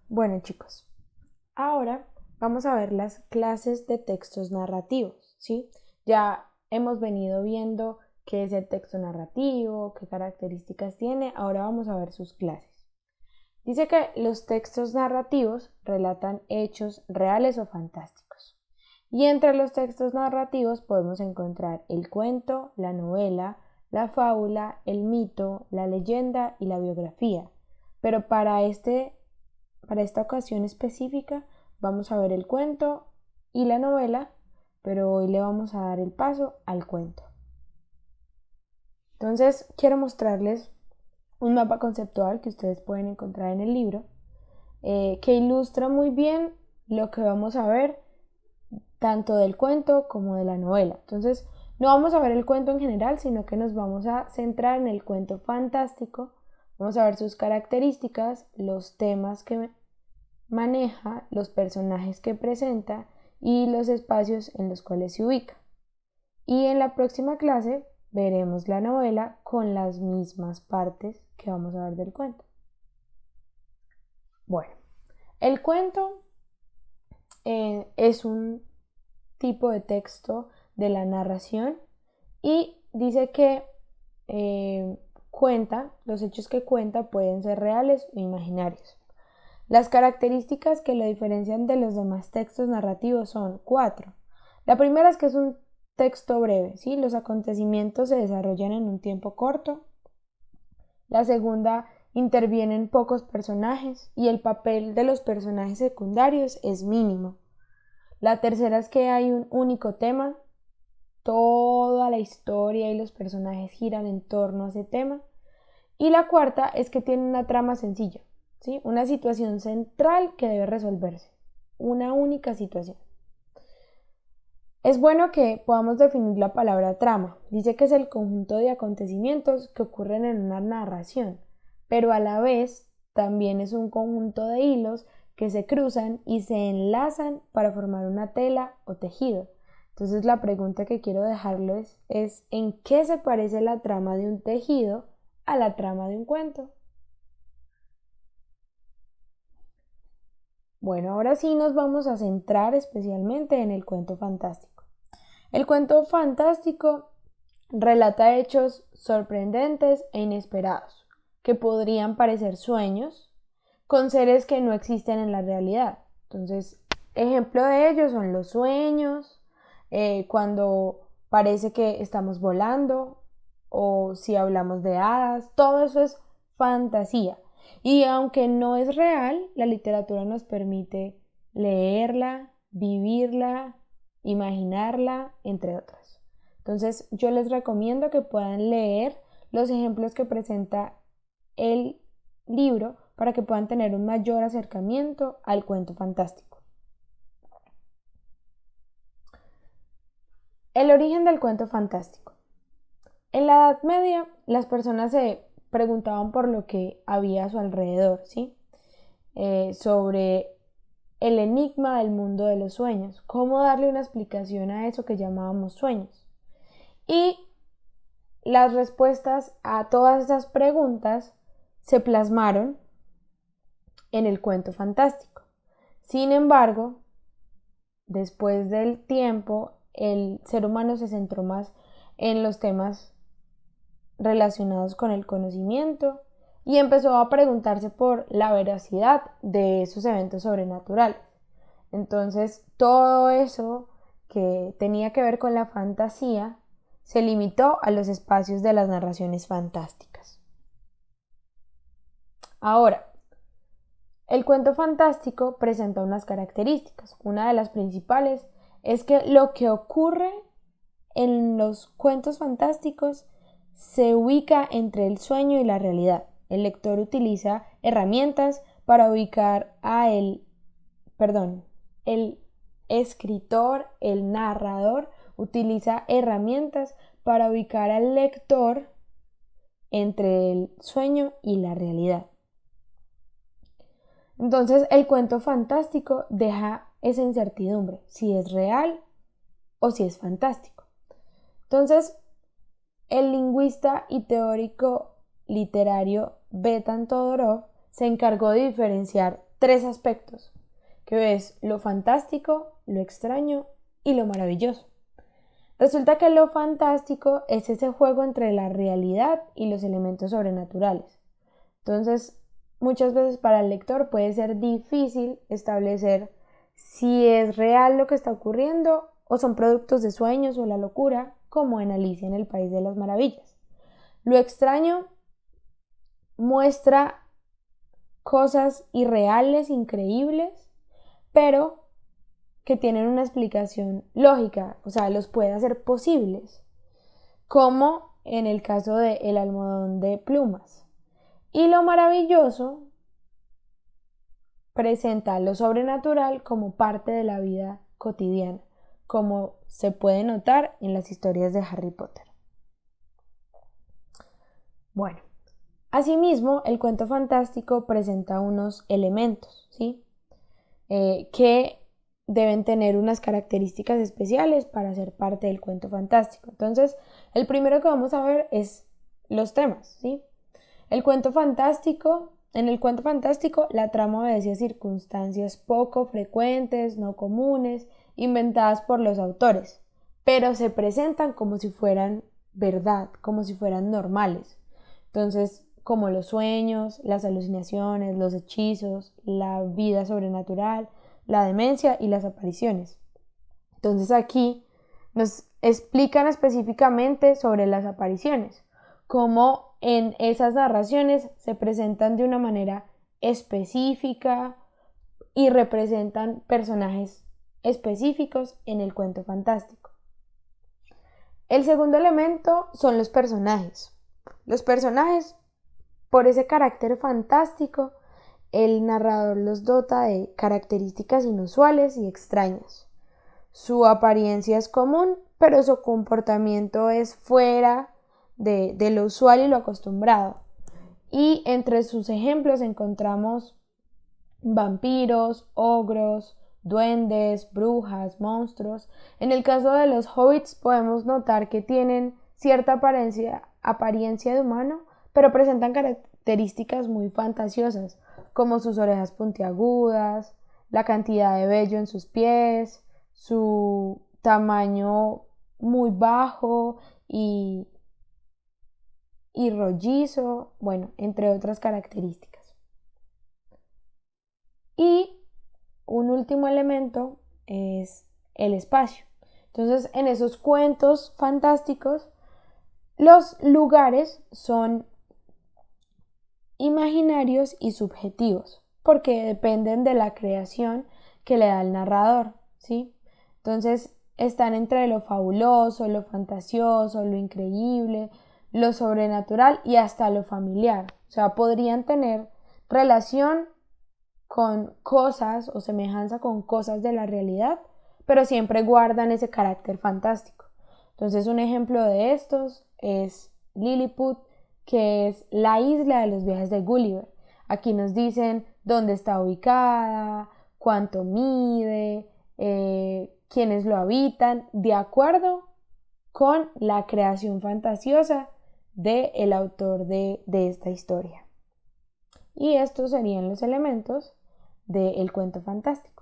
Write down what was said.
Bueno, chicos, ahora vamos a ver las clases de textos narrativos, ¿sí? Ya hemos venido viendo qué es el texto narrativo, qué características tiene, ahora vamos a ver sus clases. Dice que los textos narrativos relatan hechos reales o fantásticos. Y entre los textos narrativos podemos encontrar el cuento, la novela, la fábula, el mito, la leyenda y la biografía. Pero para esta ocasión específica vamos a ver el cuento y la novela, pero hoy le vamos a dar el paso al cuento. Entonces quiero mostrarles un mapa conceptual que ustedes pueden encontrar en el libro, que ilustra muy bien lo que vamos a ver tanto del cuento como de la novela. Entonces no vamos a ver el cuento en general, sino que nos vamos a centrar en el cuento fantástico. Vamos a ver sus características, los temas que maneja, los personajes que presenta y los espacios en los cuales se ubica. Y en la próxima clase veremos la novela con las mismas partes que vamos a ver del cuento. Bueno, el cuento es un tipo de texto de la narración y dice que los hechos que cuenta pueden ser reales o imaginarios. Las características que lo diferencian de los demás textos narrativos son cuatro. La primera es que es un texto breve, ¿sí? Los acontecimientos se desarrollan en un tiempo corto. La segunda, intervienen pocos personajes y el papel de los personajes secundarios es mínimo. La tercera es que hay un único tema, toda la historia y los personajes giran en torno a ese tema. Y la cuarta es que tiene una trama sencilla, ¿sí? Una situación central que debe resolverse, una única situación. Es bueno que podamos definir la palabra trama. Dice que es el conjunto de acontecimientos que ocurren en una narración, pero a la vez también es un conjunto de hilos que se cruzan y se enlazan para formar una tela o tejido. Entonces la pregunta que quiero dejarles es ¿en qué se parece la trama de un tejido a la trama de un cuento? Bueno, ahora sí nos vamos a centrar especialmente en el cuento fantástico. El cuento fantástico relata hechos sorprendentes e inesperados, que podrían parecer sueños, con seres que no existen en la realidad. Entonces, ejemplo de ellos son los sueños, cuando parece que estamos volando, o si hablamos de hadas, todo eso es fantasía. Y aunque no es real, la literatura nos permite leerla, vivirla, imaginarla, entre otras. Entonces yo les recomiendo que puedan leer los ejemplos que presenta el libro para que puedan tener un mayor acercamiento al cuento fantástico. El origen del cuento fantástico. En la Edad Media las personas se preguntaban por lo que había a su alrededor, ¿sí? Sobre el enigma del mundo de los sueños, cómo darle una explicación a eso que llamábamos sueños. Y las respuestas a todas esas preguntas se plasmaron en el cuento fantástico. Sin embargo, después del tiempo, el ser humano se centró más en los temas relacionados con el conocimiento y empezó a preguntarse por la veracidad de esos eventos sobrenaturales. Entonces, todo eso que tenía que ver con la fantasía se limitó a los espacios de las narraciones fantásticas. Ahora, el cuento fantástico presenta unas características. Una de las principales es que lo que ocurre en los cuentos fantásticos se ubica entre el sueño y la realidad. El lector utiliza herramientas para ubicar el escritor, el narrador, utiliza herramientas para ubicar al lector entre el sueño y la realidad. Entonces el cuento fantástico deja esa incertidumbre, si es real o si es fantástico. Entonces, el lingüista y teórico literario Betan Todorov se encargó de diferenciar tres aspectos, que es lo fantástico, lo extraño y lo maravilloso. Resulta que lo fantástico es ese juego entre la realidad y los elementos sobrenaturales. Entonces, muchas veces para el lector puede ser difícil establecer si es real lo que está ocurriendo o son productos de sueños o la locura, como en Alicia en el País de las Maravillas. Lo extraño muestra cosas irreales, increíbles, pero que tienen una explicación lógica, o sea, los puede hacer posibles, como en el caso de El almohadón de plumas. Y lo maravilloso presenta lo sobrenatural como parte de la vida cotidiana, como se puede notar en las historias de Harry Potter. Bueno, asimismo, el cuento fantástico presenta unos elementos, ¿sí? Que deben tener unas características especiales para ser parte del cuento fantástico. Entonces, el primero que vamos a ver es los temas, ¿sí? En el cuento fantástico, la trama obedece a circunstancias poco frecuentes, no comunes, inventadas por los autores, pero se presentan como si fueran verdad, como si fueran normales. Entonces, como los sueños, las alucinaciones, los hechizos, la vida sobrenatural, la demencia y las apariciones. Entonces aquí nos explican específicamente sobre las apariciones, cómo en esas narraciones se presentan de una manera específica y representan personajes específicos en el cuento fantástico. El segundo elemento son los personajes. Los personajes, por ese carácter fantástico, el narrador los dota de características inusuales y extrañas. Su apariencia es común, pero su comportamiento es fuera de lo usual y lo acostumbrado. Y entre sus ejemplos encontramos vampiros, ogros, duendes, brujas, monstruos. En el caso de los hobbits podemos notar que tienen cierta apariencia de humano, pero presentan características muy fantasiosas, como sus orejas puntiagudas, la cantidad de vello en sus pies, su tamaño muy bajo y rollizo, bueno, entre otras características. Y un último elemento es el espacio. Entonces, en esos cuentos fantásticos, los lugares son imaginarios y subjetivos, porque dependen de la creación que le da el narrador, ¿sí? Entonces, están entre lo fabuloso, lo fantasioso, lo increíble, lo sobrenatural y hasta lo familiar. O sea, podrían tener relación con cosas o semejanza con cosas de la realidad, pero siempre guardan ese carácter fantástico. Entonces, un ejemplo de estos es Lilliput, que es la isla de los viajes de Gulliver. Aquí nos dicen dónde está ubicada, cuánto mide, quiénes lo habitan, de acuerdo con la creación fantasiosa del autor de esta historia. Y estos serían los elementos del cuento fantástico.